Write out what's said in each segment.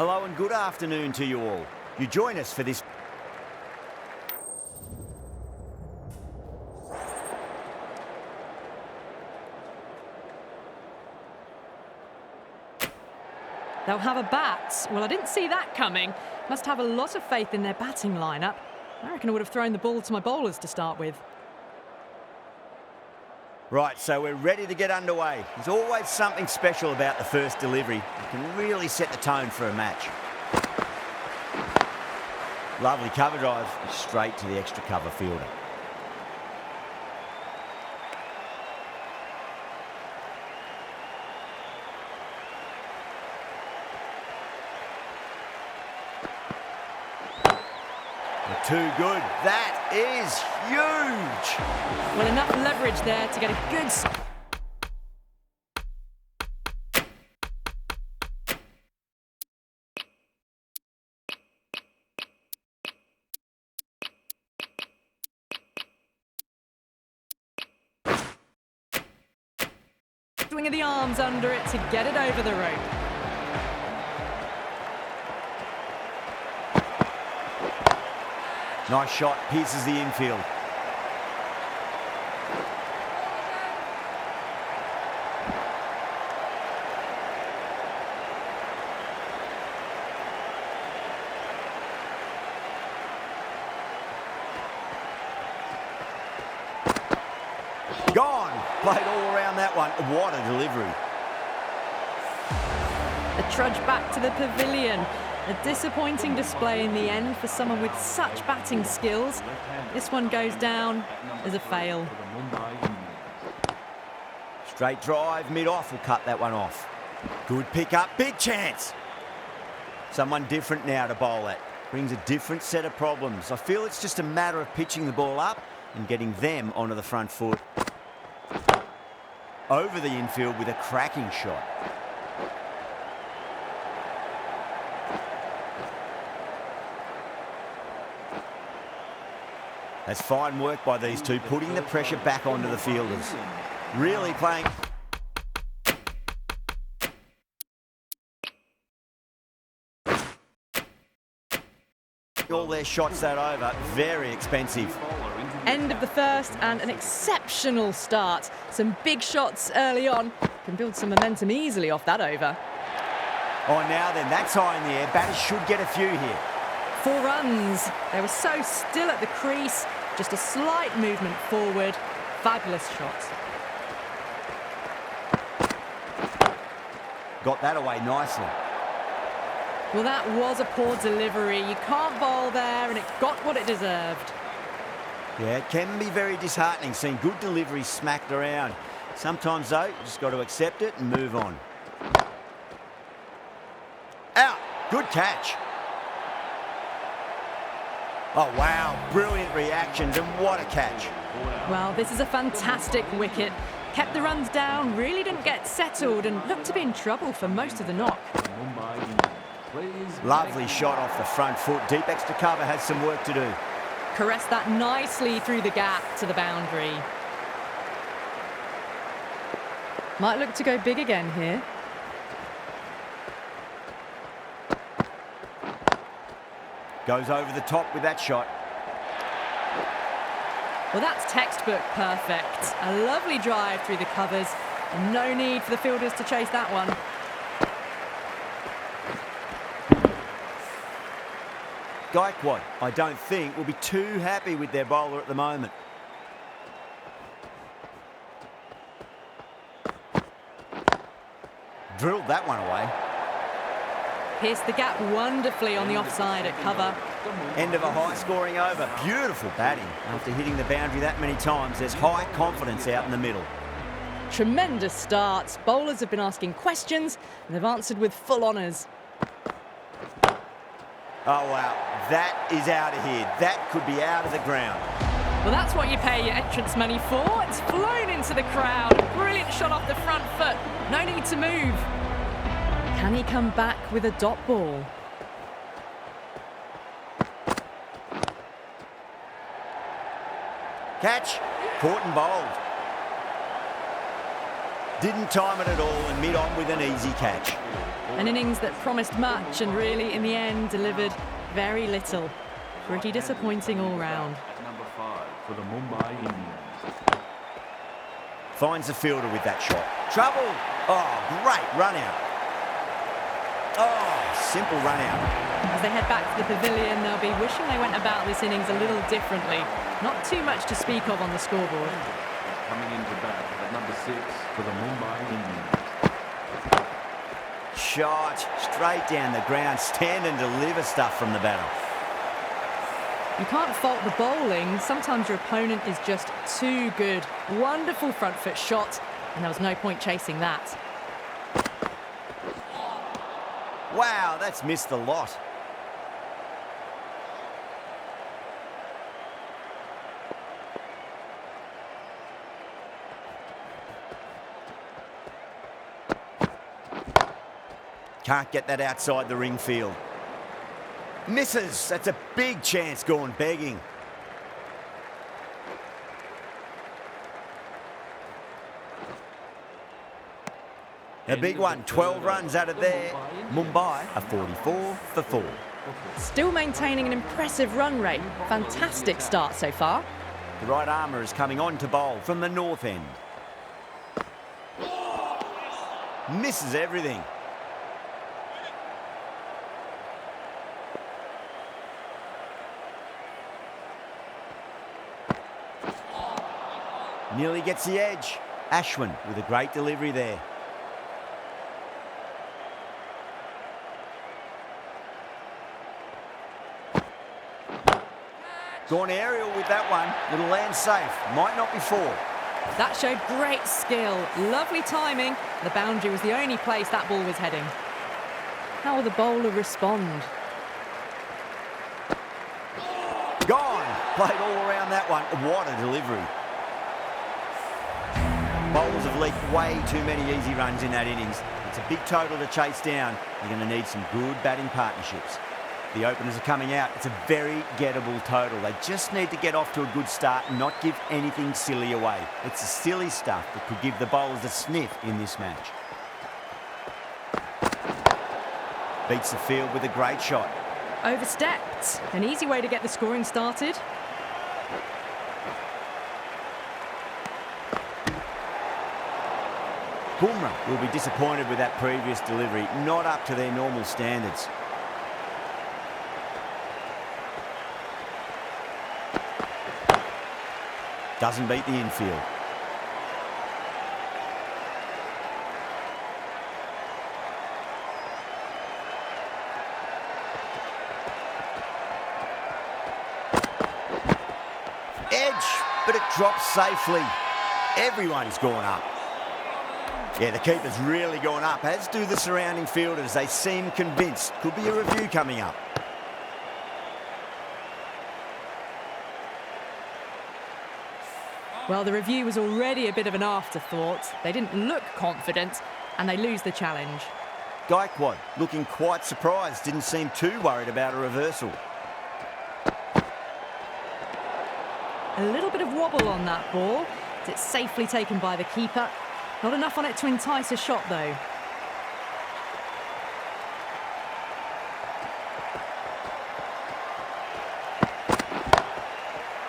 Hello and good afternoon to you all. You join us for this. They'll have a bat. Well, I didn't see that coming. Must have a lot of faith in their batting lineup. I reckon I would have thrown the ball to my bowlers to start with. Right, so we're ready to get underway. There's always something special about the first delivery. It can really set the tone for a match. Lovely cover drive, straight to the extra cover fielder. Too good. That is huge. Well, enough leverage there to get a good... swing of the arms under it to get it over the rope. Nice shot, pierces the infield. Gone! Played all around that one. What a delivery. A trudge back to the pavilion. A disappointing display in the end for someone with such batting skills. This one goes down as a fail. Straight drive, mid-off will cut that one off. Good pick up, big chance. Someone different now to bowl at. Brings a different set of problems. I feel it's just a matter of pitching the ball up and getting them onto the front foot. Over the infield with a cracking shot. That's fine work by these two, putting the pressure back onto the fielders. Really playing... all their shots that over, very expensive. End of the first and an exceptional start. Some big shots early on. Can build some momentum easily off that over. Oh, now then, that's high in the air. Batters should get a few here. 4 runs. They were so still at the crease. Just a slight movement forward. Fabulous shot. Got that away nicely. Well, that was a poor delivery. You can't bowl there, and it got what it deserved. Yeah, it can be very disheartening seeing good deliveries smacked around. Sometimes, though, you just got to accept it and move on. Out. Good catch. Oh, wow. Brilliant reactions, and what a catch. Well, this is a fantastic wicket. Kept the runs down, really didn't get settled, and looked to be in trouble for most of the knock. Lovely shot off the front foot. Deep extra cover has some work to do. Caressed that nicely through the gap to the boundary. Might look to go big again here. Goes over the top with that shot. Well, that's textbook perfect. A lovely drive through the covers. And no need for the fielders to chase that one. Gaikwad, I don't think, will be too happy with their bowler at the moment. Drilled that one away. Pierced the gap wonderfully on the offside at cover. End of a high-scoring over. Beautiful batting. After hitting the boundary that many times, there's high confidence out in the middle. Tremendous starts. Bowlers have been asking questions, and they've answered with full honours. Oh, wow. That is out of here. That could be out of the ground. Well, that's what you pay your entrance money for. It's flown into the crowd. A brilliant shot off the front foot. No need to move. Can he come back with a dot ball? Catch. Caught and bowled. Didn't time it at all and mid-on with an easy catch. An innings that promised much and really, in the end, delivered very little. Pretty disappointing all round. Number 5 for the Mumbai Indians. Finds the fielder with that shot. Trouble! Oh, great run out. Oh, simple run out. As they head back to the pavilion, they'll be wishing they went about this innings a little differently. Not too much to speak of on the scoreboard. Coming into bat at number 6 for the Mumbai Indians. Shot straight down the ground. Stand and deliver stuff from the batter. You can't fault the bowling. Sometimes your opponent is just too good. Wonderful front foot shot, and there was no point chasing that. Wow, that's missed the lot. Can't get that outside the ring field. Misses. That's a big chance gone begging. A big one. 12 runs out of there. Mumbai are 44 for 4. Still maintaining an impressive run rate. Fantastic start so far. The right armour is coming on to bowl from the north end. Misses everything. Nearly gets the edge. Ashwin with a great delivery there. Gone aerial with that one. It'll land safe. Might not be 4. That showed great skill. Lovely timing. The boundary was the only place that ball was heading. How will the bowler respond? Gone. Played all around that one. What a delivery. Bowlers have leaked way too many easy runs in that innings. It's a big total to chase down. You're going to need some good batting partnerships. The openers are coming out. It's a very gettable total. They just need to get off to a good start and not give anything silly away. It's the silly stuff that could give the bowlers a sniff in this match. Beats the field with a great shot. Overstepped. An easy way to get the scoring started. Bumrah will be disappointed with that previous delivery. Not up to their normal standards. Doesn't beat the infield. Edge, but it drops safely. Everyone's gone up. Yeah, the keeper's really gone up, as do the surrounding fielders. They seem convinced. Could be a review coming up. Well, the review was already a bit of an afterthought. They didn't look confident, and they lose the challenge. Gaikwad looking quite surprised. Didn't seem too worried about a reversal. A little bit of wobble on that ball. It's safely taken by the keeper. Not enough on it to entice a shot, though.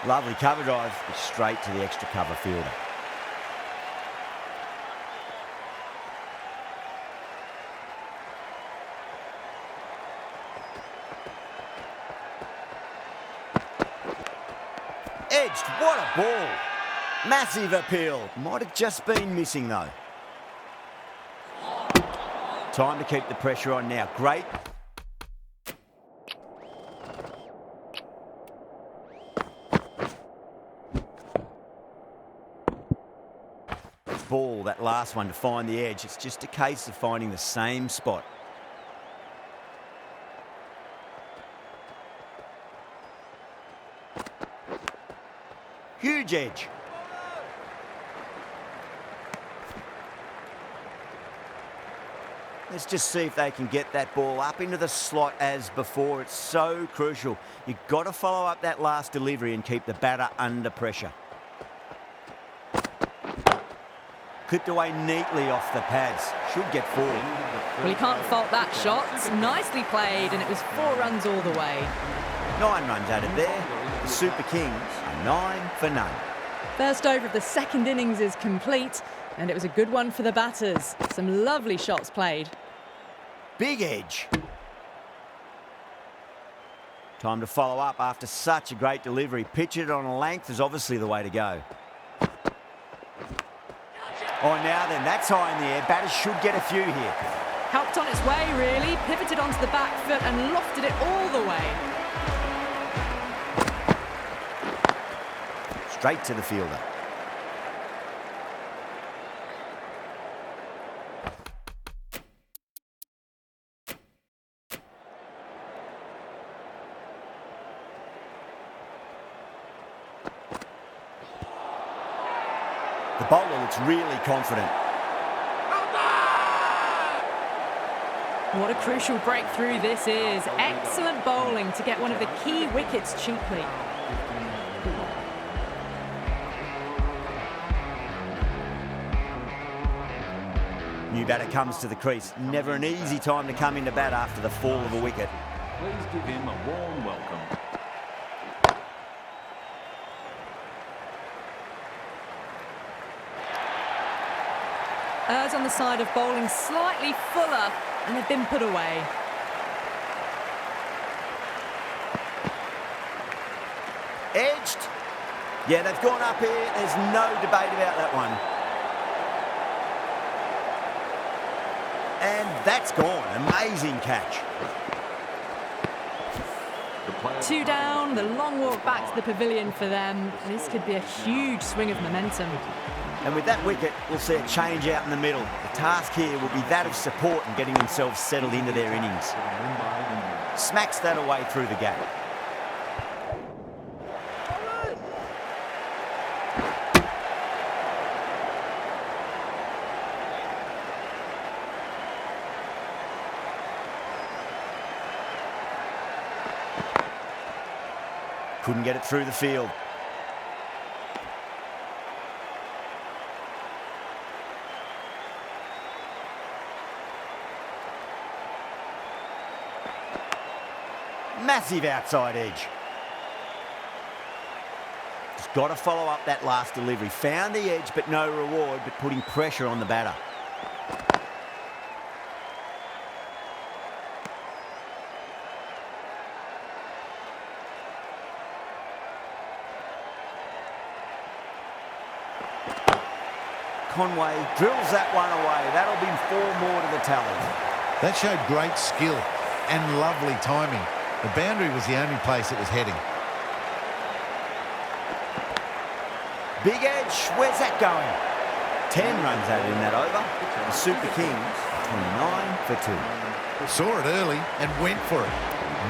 Lovely cover drive, straight to the extra cover fielder. Edged, what a ball. Massive appeal. Might have just been missing though. Time to keep the pressure on now. Great. Ball, that last one to find the edge. It's just a case of finding the same spot. Huge edge. Let's just see if they can get that ball up into the slot as before. It's so crucial. You've got to follow up that last delivery and keep the batter under pressure. Clipped away neatly off the pads. Should get 4. Well, you can't fault that shot. Nicely played, and it was 4 runs all the way. 9 runs added there. The Super Kings are 9 for none. First over of the second innings is complete, and it was a good one for the batters. Some lovely shots played. Big edge. Time to follow up after such a great delivery. Pitch it on a length is obviously the way to go. Oh, now then, that's high in the air. Batters should get a few here. Helped on its way, really. Pivoted onto the back foot and lofted it all the way. Straight to the fielder. The bowler looks really confident. What a crucial breakthrough this is. Excellent bowling to get one of the key wickets cheaply. New batter comes to the crease. Never an easy time to come into bat after the fall of a wicket. Please give him a warm welcome. Errs on the side of bowling slightly fuller, and they've been put away. Edged. Yeah, they've gone up here. There's no debate about that one. And that's gone. Amazing catch. 2 down, the long walk back to the pavilion for them. This could be a huge swing of momentum. And with that wicket, we'll see a change out in the middle. The task here will be that of support and getting themselves settled into their innings. Smacks that away through the gap. Couldn't get it through the field. Massive outside edge. Just got to follow up that last delivery. Found the edge, but no reward, but putting pressure on the batter. Conway drills that one away. That'll be 4 more to the tally. That showed great skill and lovely timing. The boundary was the only place it was heading. Big edge. Where's that going? 10 runs added in that over. The Super Kings, 29 for 2. Saw it early and went for it.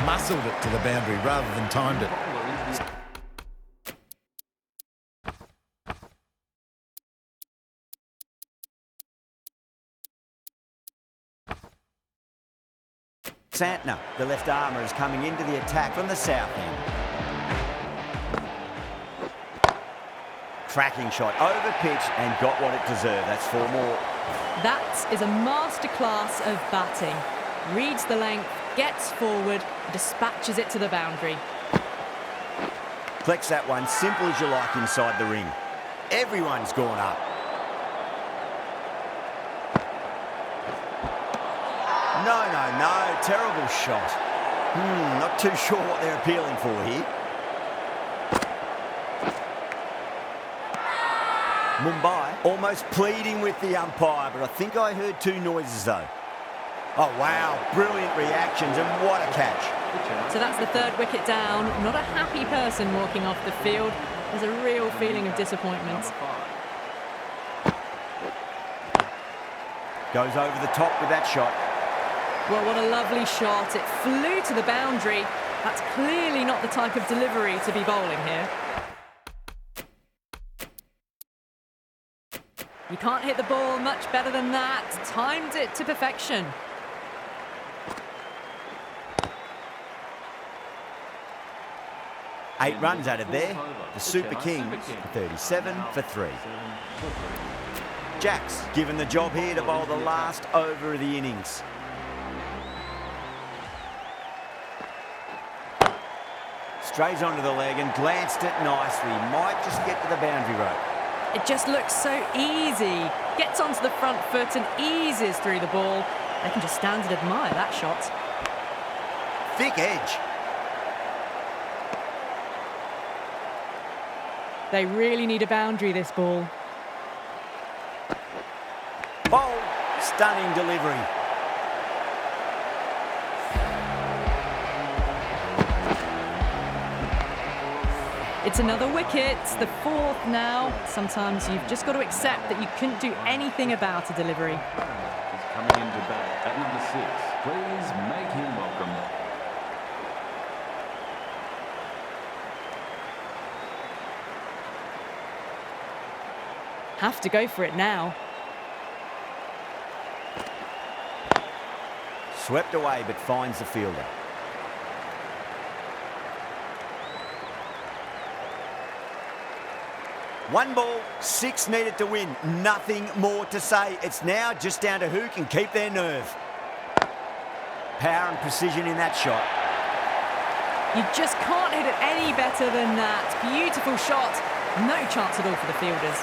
Muscled it to the boundary rather than timed it. Santner, the left armour, is coming into the attack from the south end. Cracking shot, over pitch and got what it deserved. That's 4 more. That is a masterclass of batting. Reads the length, gets forward, dispatches it to the boundary. Flex that one, simple as you like inside the ring. Everyone's gone up. No, terrible shot. Not too sure what they're appealing for here. Mumbai almost pleading with the umpire, but I think I heard 2 noises though. Oh wow, brilliant reactions and what a catch. So that's the 3rd wicket down. Not a happy person walking off the field. There's a real feeling of disappointment. Goes over the top with that shot. Well, what a lovely shot. It flew to the boundary. That's clearly not the type of delivery to be bowling here. You can't hit the ball much better than that. Timed it to perfection. Eight runs added there. The Super Kings, 37 for 3. Jack's given the job here to bowl the last over of the innings. Strays onto the leg and glanced it nicely. Might just get to the boundary rope. It just looks so easy. Gets onto the front foot and eases through the ball. They can just stand and admire that shot. Thick edge. They really need a boundary, this ball. Bold, stunning delivery. It's another wicket, the fourth now. Sometimes you've just got to accept that you couldn't do anything about a delivery. He's coming into bat at number 6. Please make him welcome. Have to go for it now. Swept away but finds the fielder. One ball, 6 needed to win. Nothing more to say. It's now just down to who can keep their nerve. Power and precision in that shot. You just can't hit it any better than that. Beautiful shot. No chance at all for the fielders.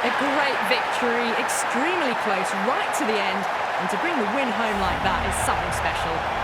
A great victory, extremely close, right to the end. And to bring the win home like that is something special.